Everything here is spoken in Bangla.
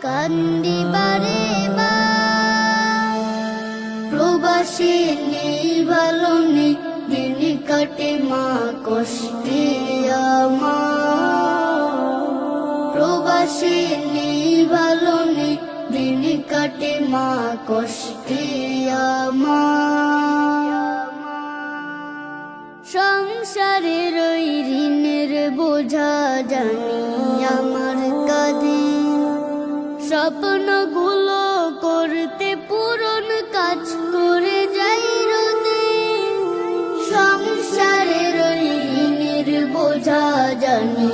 কান্দি বারে বার। প্রবাসী নেই ভালো নেই, দিন কাটে মা কষ্টে আমার। প্রবাসী নেই ভালো নেই, দিন কাটে মা কষ্টে আমার। সংসারের ওই ঋণের বোঝা জানি আমার কাঁধে, স্বপ্নগুলো করতে পূরণ কাজ করে যাই রোদে। সংসারের ওই ঋণের বোঝা জানি